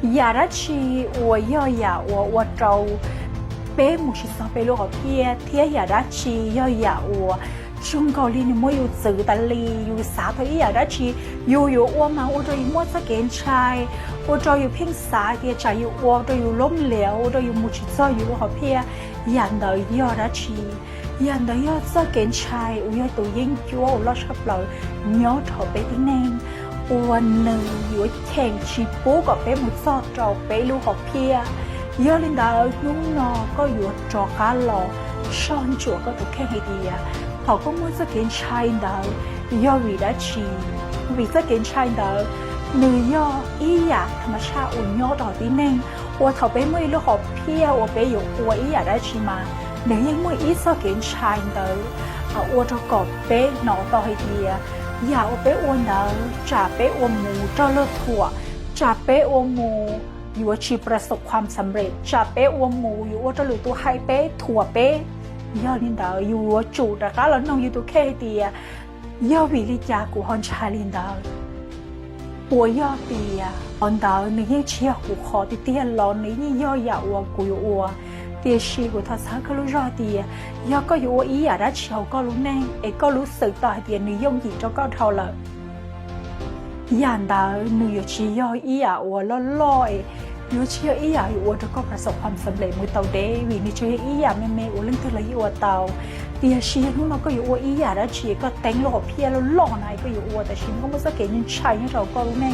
nhà đã chi ủa do nhà ủa trâu bé một chiếc sao bé lúc ở phía nhà đã chi do nhà ủa chúng có liên mỗi yêu tự ta li yêu xã thôi nhà đã chi yêu ủa mà ủa rồi mỗi cái kiến trai ủa rồi yêu phiên xã kia trái yêu ủa rồi yêuล้มเหลวrồi yêu một chiếc sao yêu lúc ở phía nhà đời do đã chi nhà đời do sao kiến trai ủa tụi yên chúa ủa lo sắp lời nhớ thọ bé tiếng nênวันหนึ่งอยู่แข่งชีปูกับเป๊มุซอจอเป๊ลูกเพียยอลินดานุ่งนอก็อยู่จอกาหล่อช้อนจั่วก็ถูกแข่งให้ดีเขาก็มุ่งจะเกินชายดาวยอวีดัชีวีจะเกินชายดาวเนื้อยออีอยากธรรมชาติอุ่นยอต่อที่เน่งว่าเขาเป๊มือลูกเพียว่าเป๊อยู่ว่าอีอยากได้ชีมาเนื้อยังมืออีจะเกินชายดาวว่าจะกอบเป๊หนอต่อให้ดีอยากเอาไปอ้วนดาวจ่าไปอ้วนหมูเจ้าเลิศถั่วจ่าไปอ้วนหมูอยู่ว่าชีประสบความสำเร็จจ่าไปอ้วนหมูอยู่ว่าจะหลุดตัวไฮเป้ถั่วเป้ยอดลินดาวอยู่ว่าจูดนะคะแล้วน้องอยู่ตัวแค่เดียยอดวิริยากูฮอนชาลินดาวปัวยอดเดียฮอนดาวนี่ยังเชี่ยกูขอติเตียนร้อนนี่ยังยอดอยากอ้วนกูอยู่อ้วนเตียชีกูทัศน์ก็รู้รอดดียอก็อยู่ว่าอีอยากได้เชียวก็รู้แน่ก็รู้สึกต่อเดียนิยมหยิบเจ้าก็เท่าเลยยันดาหนูอยู่ชียออีอยากว่าล่อยอยู่เชียวอีอยากอยู่ว่าเจ้าก็ประสบความสำเร็จมือเตาเดวีนี่เชียวอีอยากแม่ว่าเรื่องเธอเลยอยู่ว่าเตาเตียชีนู้นเราก็อยู่ว่าอีอยากได้เชียก็แต่งหล่อเพี้ยแล้วหล่อไหนก็อยู่ว่าแต่ชิ้นก็ไม่สักเกณฑ์ยังใช่ให้เราก็รู้แน่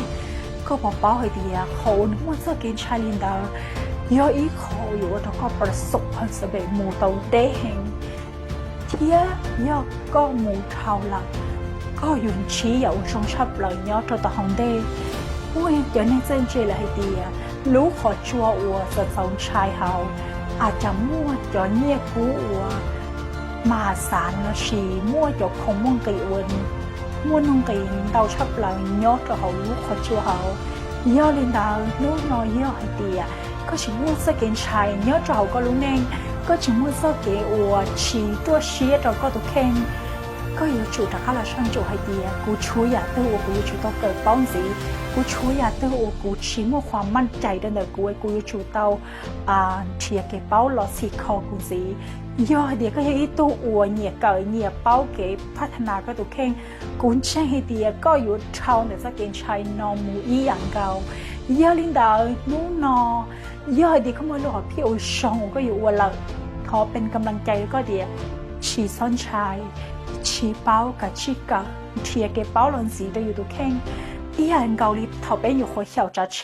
ก็บอกเป้าให้ดีเขานึกว่าสักเกณฑ์ชายลินดายออีขออยู่ว่าเขาก็ประสบความสำเร็จมูเตาเด้งเทียยอก็มูเท่าละก็ยุนชี้อย่าชงชับเลยยอตัวตะหงเด้ว่าจะในเส้นเจริญให้ดีรู้ขอชัวอัวจะสองชายเฮาอาจจะมั่วจอเนียกูอัวมาสารละชีมั่วจอคงม่วงกีวันมั่วนงกีเตาชับเลยยอตัวเขารู้ขอชัวเฮายอลินดาวนู้นน้อยยอให้ดีก็ชิมุ่งสเกนชายเนื้อเจ้าก็รู้แน่ก็ชิมุ่งสเกอัวชีตัวชีเราก็ตัวแข็งก็อยู่จุดถ้าเราช่างจุดให้ดีกูช่วยอยากตัวกูอยู่จุดตัวเกิดป้องสีกูช่วยอยากตัวกูชิมุ่งความมั่นใจเดินเดินกูอยู่จุดเตาเทียเก็บเป้าหลอดสีคอกูสีย่อเดียก็ยังอีตัวอัวเหนียเกยเหนียเป้าเก็บพัฒนาก็ตัวแข็งกูแช่ให้ดีก็อยู่เท่าในสเกนชายนอมูอีอย่างเก่ายาลินดานู้นอยอดีเขามาหลอกพี่โอชองก็อยู่วันละขอเป็นกำลังใจก็เดียชีซ้อนชายชีเป้ากับชีกะเทียเก็บเป้าหลอนสีได้อยู่ตัวแข้งอีอันเกาหลีเขาเป็นอยู่หัวเขียวจ่าเช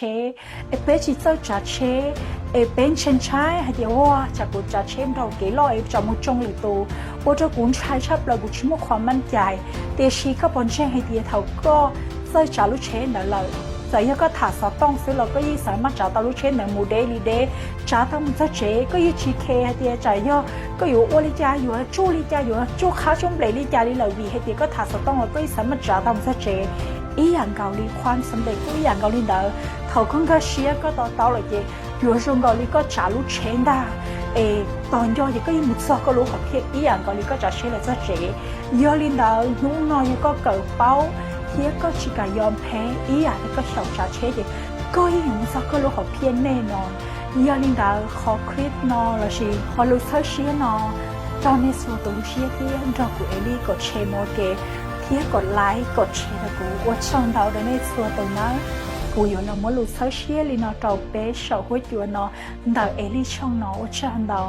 เป็นชีเจ้าจ่าเชเป็นเชนชายให้เดียวว่าจากกุจ่าเชเราเกลอยจมูกจงหรือตัวว่าจะกุนชายชอบเรากุชิมความมั่นใจเดียชีก็ปนเชให้เดียเขาก็เจ้าจ่าลุเชนนั่นเลยแต่ยังก็ถาสต้องซื้อเราก็ยิ่งสามารถจ่าตาลุเชนในมูเดลีเดจ่าตั้งมันจะเจ๊ก็ยิ่งชีเคให้เดียจ่ายย่อก็อยู่โอลิจ่าอยู่จูลิจ่าอยู่จูข้าชมเบลิจ่าลิเหล่าวีให้เดียก็ถาสต้องเราก็ยิ่งสามารถจ่าตั้งมันจะเจ๊อีอย่างเกาหลีความสำเร็จก็อีอย่างเกาหลีเดอเขาคงก็เชียก็ต่อเตาเลยเจ๊อยู่ช่วงเกาหลีก็จ่าลุเชนได้ตอนย่อยังก็ยิ่งมุดซอกก็รู้ของเพียอีอย่างเกาหลีก็จ่าเชนเลยจะเจ๊ย่อลินเดอนุ่งน้อยก็เกิดเป้าเทียก็ชิกายอมแพ้อีอย่างนี้ก็เฉาจ่าเชดก็ยิ่งสักก็รู้ของเพี้ยนแน่นอนยาลินดาขอคลิปนอละชีขอรู้เท่าเชียนอตอนนี้ส่วนตัวเชียที่เรากูเอลี่กดแชร์โมเกเทียกดไลค์กดแชร์กูว่าช่องเราในส่วนตัวนั้นกูอยู่เราไม่รู้เท่าเชียลีนอเราเป๊ะเฉาหัวจัวนอดาวเอลี่ช่องนอว่าช่องเรา